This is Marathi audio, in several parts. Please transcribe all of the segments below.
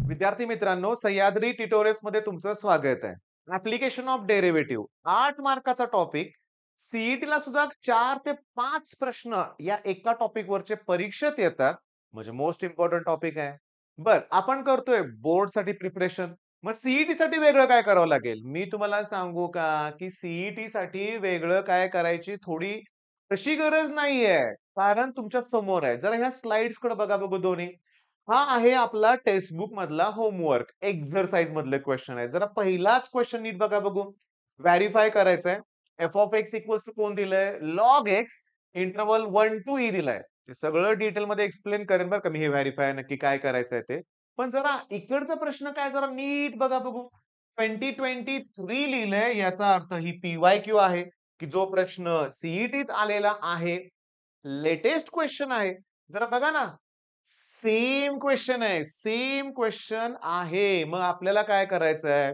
विद्यार्थी मित्रांनो, सह्याद्री ट्युटोरियल्स मध्ये तुमचं स्वागत आहे. ऍप्लिकेशन ऑफ डेरिव्हेटिव्ह 8 मार्काचा टॉपिक. सीईटी ला सुद्धा 4 ते 5 प्रश्न या एका टॉपिक वरचे परीक्षेत येतात. म्हणजे मोस्ट इम्पॉर्टंट टॉपिक आहे. बर, आपण करतोय बोर्ड साठी प्रिपरेशन. मग सीईटी साठी वेगळं काय करावं लागेल? मी तुम्हाला सांगू का की सीईटी साठी वेगळं काय करायची थोडी तशी गरज नाहीये. कारण तुमच्या समोर आहे. जरा ह्या स्लाइड्स कडे बघा बघू दोन्ही. हा आहे आपला टेक्स्टबुक मधला होमवर्क एक्झरसाइज मधले क्वेश्चन आहे. जरा पहिलाच क्वेश्चन नीट बघा बघू. व्हेरिफाय करायचंय. F of X equals to कोण दिलंय? Log X interval 1 to E दिलाय. ते सगळं डिटेल मध्ये एक्सप्लेन करेन बरं का मी हे व्हेरिफाय नक्की काय करायचंय ते. पण जरा इकडचा प्रश्न काय जरा नीट बघा बघू. 2023 लिहिलंय याचा अर्थ ही पीवायक्यू आहे की जो प्रश्न सीईटीत आलेला आहे. लेटेस्ट क्वेश्चन आहे. जरा बघा ना. सेम क्वेश्चन आहे. सेम क्वेश्चन आहे. मग आपल्याला काय करायचंय,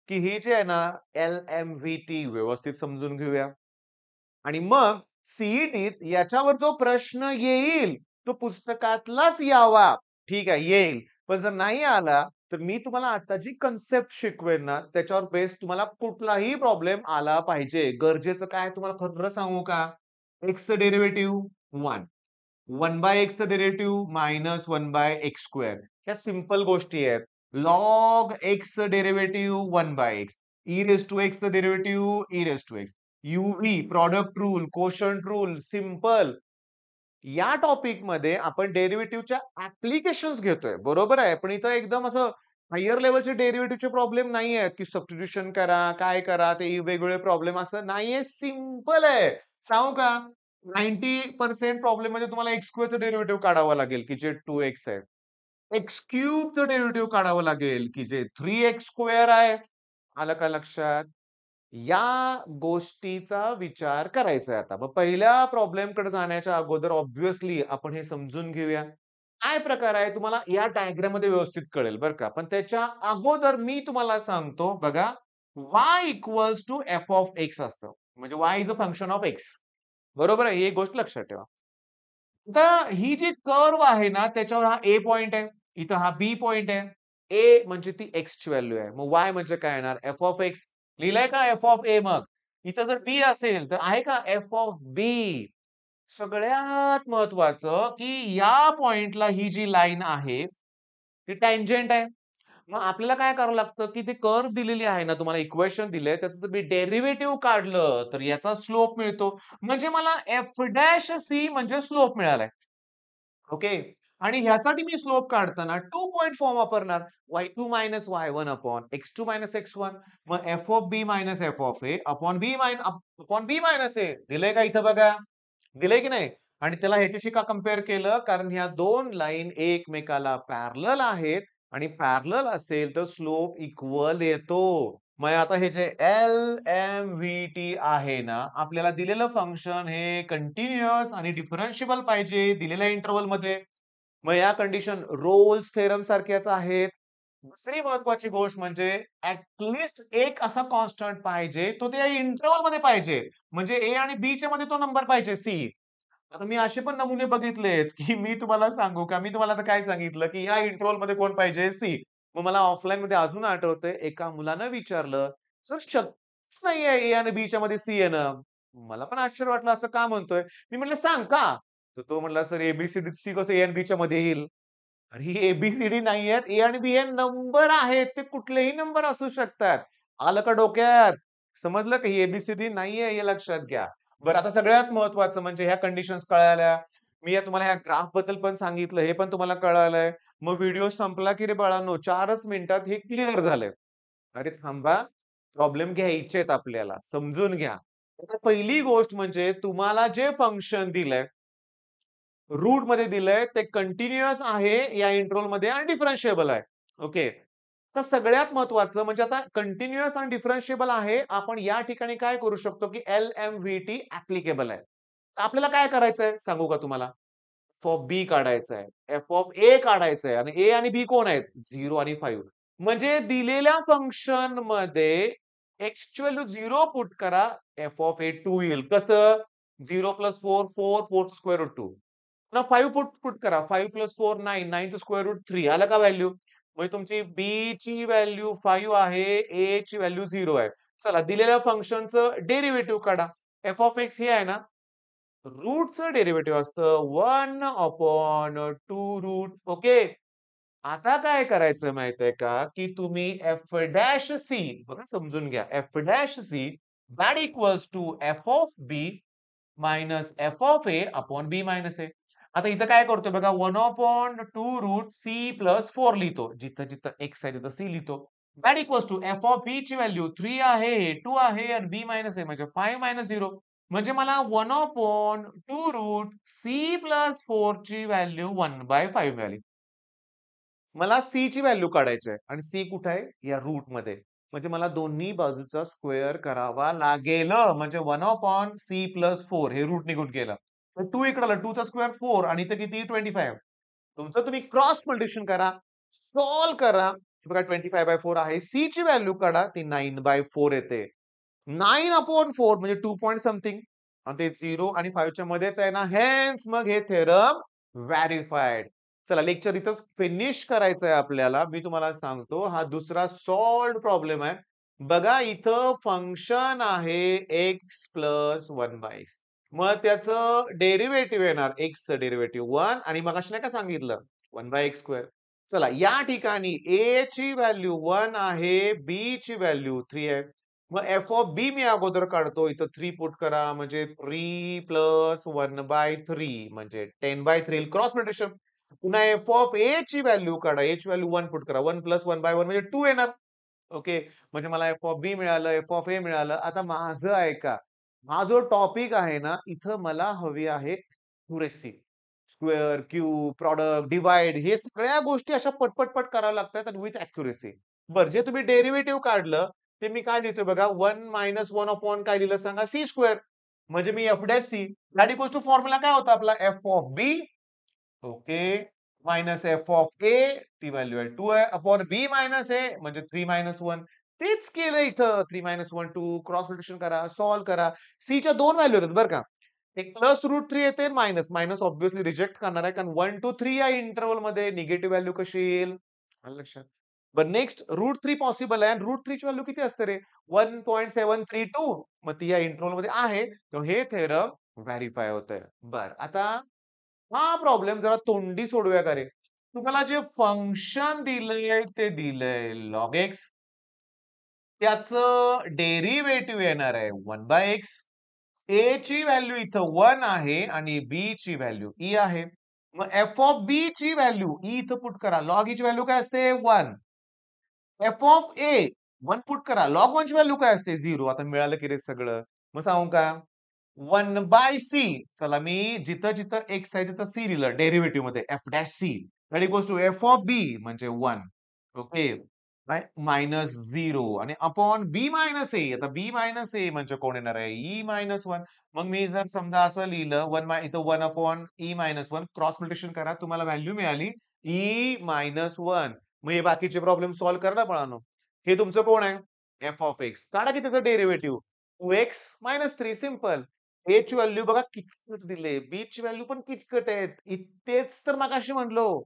की हे जे आहे ना एल-एम-व्ही-टी व्यवस्थित समजून घेऊया. आणि मग सीईटीत याच्यावर जो प्रश्न येईल, तो पुस्तकातलाच यावा. ठीक आहे, येईल. पण जर नाही आला, तर मी तुम्हाला आता जी कन्सेप्ट शिकवेन ना, त्याच्यावर बेस तुम्हाला कुठलाही प्रॉब्लेम आला पाहिजे. गरजेचं काय तुम्हाला खरं सांगू का? एक्सचं डेरिव्हेटिव्ह 1. 1 बाय एक्सचं derivative minus 1 by X square. ह्या सिंपल गोष्टी आहेत. लॉग एक्सचं derivative 1 by X. E raise to एक्सचं derivative E raise to X. UV, product rule, quotient rule, simple. या टॉपिकमध्ये आपण डेरिव्हेटिव्हच्या ॲप्लिकेशन्स घेतोय. बरोबर आहे. पण इथं एकदम असं हायर लेव्हलचे डेरिव्हेटिव्हचे प्रॉब्लेम नाही आहेत, की सबस्टिट्यूशन करा, काय करा, ते वेगवेगळे प्रॉब्लेम असं नाहीये. सिंपल आहे. सांगू का? 90% प्रॉब्लेममध्ये तुम्हाला एक्स स्क्वेअरचं डेरिव्हेटिव्ह काढावं लागेल, की जे 2x आहे. एक्स क्यूबचं डेरिव्हेटिव्ह काढावं लागेल, की जे 3x स्क्वेअर आहे. आलं का लक्षात? या गोष्टीचा विचार करायचा आहे आता. मग पहिल्या प्रॉब्लेमकडे जाण्याच्या अगोदर ऑब्व्हियसली आपण हे समजून घेऊया. काय प्रकार आहे तुम्हाला या डायग्राममध्ये व्यवस्थित कळेल बरं का. पण त्याच्या अगोदर मी तुम्हाला सांगतो बघा, y equals to F of X असतं. म्हणजे y is a function of X. बरोबर आहे. ही एक गोष्ट लक्षात ठेवा. आता ही जी कर्व आहे ना, त्याच्यावर हा A पॉइंट आहे. इथं हा B पॉइंट आहे. A म्हणजे ती एक्सची व्हॅल्यू आहे. मग Y म्हणजे काय येणार? F of x. लिहिलंय का एफ ऑफ A मग? इथं जर B असेल, तर आहे का एफ ऑफ B? सगळ्यात महत्वाचं, की या पॉइंटला ही जी लाईन आहे, ती टँजंट आहे. मग आपल्याला काय करावं लागतं, की ते कर्व दिलेली आहे ना, तुम्हाला इक्वेशन दिलंय, त्याचं जर मी डेरिव्हेटिव्ह काढलं, तर याचा स्लोप मिळतो. म्हणजे मला एफ डॅश सी म्हणजे स्लोप मिळालाय. ओके. आणि ह्यासाठी मी स्लोप काढताना 2 पॉइंट फॉर्म वापरणार. y2 minus y1 upon x2 minus x1. मग F of B minus F of A upon B minus A. दिलंय का इथं बघा? दिलंय की नाही? आणि त्याला ह्याच्याशी का कंपेअर केलं? कारण ह्या 2 लाईन एकमेकाला पॅरलल आहेत आणि पॅरलल असेल तर स्लोप इक्वल येतो. मग आता हे जे एल-एम-व्ही-टी आहे ना, आपल्याला दिलेलं फंक्शन हे कंटिन्युअस आणि डिफरन्शिएबल पाहिजे दिलेल्या इंटरव्हलमध्ये. मग या कंडिशन रोल्स थेरम सारख्याच आहेत. दुसरी महत्वाची गोष्ट म्हणजे ॲट एक असा कॉन्स्टंट पाहिजे, तो त्या इंटरव्हलमध्ये पाहिजे. म्हणजे ए आणि बीच्या मध्ये तो नंबर पाहिजे सी. आता मी असे पण नमुने बघितलेत, की मी तुम्हाला सांगू का, मी तुम्हाला आता काय सांगितलं, की या इंटरव्हलमध्ये कोण पाहिजे? सी. मग मला ऑफलाईनमध्ये अजून आठवतंय, एका मुलानं विचारलं, "सर शक्यच नाहीये ए आणि बीच्या मध्ये सी येणं." मला पण आश्चर्य वाटलं, असं का म्हणतोय? मी म्हटलं, "सांग का?" तर तो म्हटला, "सर ए-बी-सी-डी सी कसं ए आणि बीच्या मध्ये येईल?" अरे हे ए-बी-सी-डी नाहीयेत. ए आणि बी हे नंबर आहेत. ते कुठलेही नंबर असू शकतात. आलं का डोक्यात? समजलं का? ही ए नाहीये हे लक्षात घ्या. बरं आता सगळ्यात महत्त्वाचं म्हणजे ह्या कंडिशन्स कळाल्या. मी या तुम्हाला ह्या ग्राफबद्दल पण सांगितलं. हे पण तुम्हाला कळालंय. मग व्हिडिओ संपला की रे बाळांनो 4च मिनिटात हे क्लिअर झालंय. अरे थांबा. प्रॉब्लेम घ्यायचे आहेत आपल्याला. समजून घ्या. आता पहिली गोष्ट म्हणजे तुम्हाला जे फंक्शन दिलंय रूटमध्ये दिलंय ते कंटिन्युअस आहे या इंटरव्हलमध्ये आणि डिफरन्शिएबल आहे. ओके. तर सगळ्यात महत्वाचं म्हणजे आता कंटिन्युअस आणि डिफरन्शिएबल आहे. आपण या ठिकाणी काय करू शकतो, की एल-एम-व्ही-टी ॲप्लिकेबल आहे. तर आपल्याला काय करायचंय सांगू का तुम्हाला? एफ ऑफ बी काढायचं आहे. एफ ऑफ ए काढायचं आहे आणि ए आणि बी कोण आहेत? 0 आणि 5. म्हणजे दिलेल्या फंक्शनमध्ये एक्सची व्हॅल्यू 0 पुट करा. एफ ऑफ ए 2 येईल. कसं? 0 प्लस 4 4 4 चा स्क्वेअर रूट 2. पुन्हा 5 पुट पुट करा. 5 प्लस 4 9 9 चा स्क्वेअर रूट 3 आलं का व्हॅल्यू? म्हणजे तुमची बी ची व्हॅल्यू 5 आहे, ए ची व्हॅल्यू 0 आहे. चला दिलेल्या फंक्शनचं डेरिव्हेटिव्ह काढा. एफ ऑफ एक्स हे आहे ना, रूटचं डेरिव्हेटिव्ह असतं 1/2 ओके. आता काय करायचं माहितीये का, की तुम्ही एफ डॅश सी बघा समजून घ्या. F dash C that equals to F of B minus F of A upon B minus A. आता इथं काय करतोय बघा 1/2 √C+4 लिहितो. जिथं एक्स आहे तिथं सी लिहितो. That equals to F of B ची व्हॅल्यू 3 आहे, 2 आहे आणि बी मायनस ए म्हणजे 5 मायनस 0. म्हणजे मला 1/2 √C+4 ची व्हॅल्यू 1/5 मिळाली. मला सी ची व्हॅल्यू काढायची आहे आणि सी कुठे आहे? या रूटमध्ये. म्हणजे मला दोन्ही बाजूचा स्क्वेअर करावा लागेल. म्हणजे 1/C+4 हे रूट निघून गेलं. तर 2 इकडे आलं. 2 चा स्क्वेअर 4 आणि इथे किती 25. तुमचं तुम्ही क्रॉस मल्टिप्लिकेशन करा. सॉल्व्ह करा. हे बघा 25/4 आहे. सी ची व्हॅल्यू काढा. ती 9/4 येते. 9/4 म्हणजे 2 पॉइंट समथिंग आणि ते 0 आणि 5 च्या मध्येच आहे ना. हेन्स मग हे थेरम व्हेरिफाईड. चला लेक्चर इथंच फिनिश करायचंय आपल्याला. मी तुम्हाला सांगतो हा दुसरा सॉल्व्ड प्रॉब्लेम आहे. बघा इथं फंक्शन आहे x प्लस 1/x. मग त्याचं डेरिव्हेटिव्ह येणार एक्सचं डेरिव्हेटिव्ह 1 आणि मगाशी नाही का सांगितलं 1/x². चला या ठिकाणी a ची व्हॅल्यू 1 आहे, b ची व्हॅल्यू 3 आहे. मग एफ ऑफ बी मी अगोदर काढतो. इथं 3 पुट करा म्हणजे 3 प्लस 1/3 म्हणजे 10/3 येईल. Cross multiplication. पुन्हा एफ ऑफ ए ची व्हॅल्यू काढा. ए ची व्हॅल्यू 1 पुट करा. 1 प्लस 1/1 म्हणजे 2 येणार. ओके. म्हणजे मला एफ ऑफ बी मिळालं, एफ ऑफ ए मिळालं. आता माझं ऐका. हा जो टॉपिक आहे ना, इथं मला हवी आहे accuracy. Square, cube, product, divide हे सगळ्या गोष्टी अशा पट कराव्या लागतात आणि विथ एक्युरेसी. बरं जे तुम्ही डेरिव्हेटिव्ह काढलं, ते मी काय लिहितोय बघा 1 मायनस 1 अपॉन काय लिहिलं सांगा सी स्क्वेअर. म्हणजे मी F dash C that equals to formula काय होता आपला F of B okay minus F of A ती व्हॅल्यू आहे 2 आहे अपॉन बी मायनस ए म्हणजे 3 मायनस 1. तेच केलं इथं 3 मायनस 1 2 क्रॉस मल्टिप्लिकेशन करा, सॉल्व्ह करा. सी च्या दोन व्हॅल्यू येतात बरं का. एक प्लस रूट 3 येते मायनस. मायनस ऑब्व्हियसली रिजेक्ट करणार आहे कारण 1 टू 3 या इंटरव्हल मध्ये निगेटिव्ह व्हॅल्यू कशी येईल? आलं लक्षात. बरं नेक्स्ट √3 पॉसिबल आहे आणि √3 ची व्हॅल्यू किती असते रे? 1.732 मग ती या इंटरव्हल मध्ये आहे. तर हे थेरम व्हेरिफाय होतंय. बरं आता हा प्रॉब्लेम जरा तोंडी सोडवूया का रे? तुम्हाला जे फंक्शन दिलंय ते दिलंय लॉग एक्स. त्याचं डेरिव्हेटिव्ह येणार आहे 1/x. ए ची व्हॅल्यू इथं 1 आहे आणि बी ची व्हॅल्यू ई आहे. मग एफ ऑफ बी ची व्हॅल्यू ई इथं पुट करा. लॉग ची व्हॅल्यू काय असते 1. एफ ऑफ ए 1 पुट करा. लॉग 1 ची व्हॅल्यू काय असते 0. आता मिळालं की रे सगळं. मग सांगू का? 1/c चला मी जिथं एक्स आहे तिथं सी लिहिलं डेरिव्हेटिव्ह मध्ये F dash C that equals to F of B म्हणजे 1 ओके मायनस 0 आणि अपॉन बी मायनस ए आता बी मायनस ए म्हणजे कोण येणार आहे ई मायनस 1. मग मी जर समजा असं लिहिलं 1 इथं 1 upon e minus 1 cross multiplication करा तुम्हाला व्हॅल्यू मिळाली ई मायनस 1. मग हे बाकीचे प्रॉब्लेम सॉल्व्ह करा ना बाळांनो. हे तुमचं कोण आहे एफ ऑफ एक्स काढा की त्याचं डेरिव्हेटिव्ह 2x मायनस 3 सिंपल. ए ची व्हॅल्यू बघा किचकट दिले. बी ची व्हॅल्यू पण किचकट आहेत. तेच तर मगाशी म्हणलो.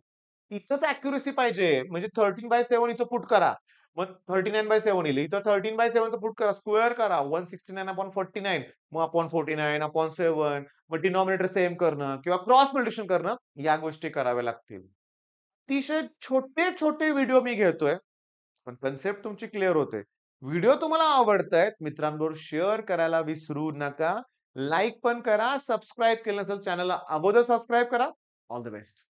इथंच अॅक्युरसी पाहिजे. म्हणजे 13/7 इथं पुट करा. मग 39/7 येईल. इथं 13/7 चं पुट करा. स्क्वेअर करा. 169/49 मग अपॉन 49 अपॉन 7 मग डिनॉमिनेटर सेम करणं किंवा क्रॉस मल्टिप्लिकेशन करणं या गोष्टी कराव्या लागतील. अतिशय छोटे-छोटे व्हिडिओ मी घेतोय. पण कन्सेप्ट तुमची क्लिअर होते. व्हिडिओ तुम्हाला आवडतायत मित्रांबरोबर शेअर करायला विसरू नका. लाइक पण करा. सबस्क्राईब केलं नसेल चॅनलला अगोदर सबस्क्राईब करा. All the best.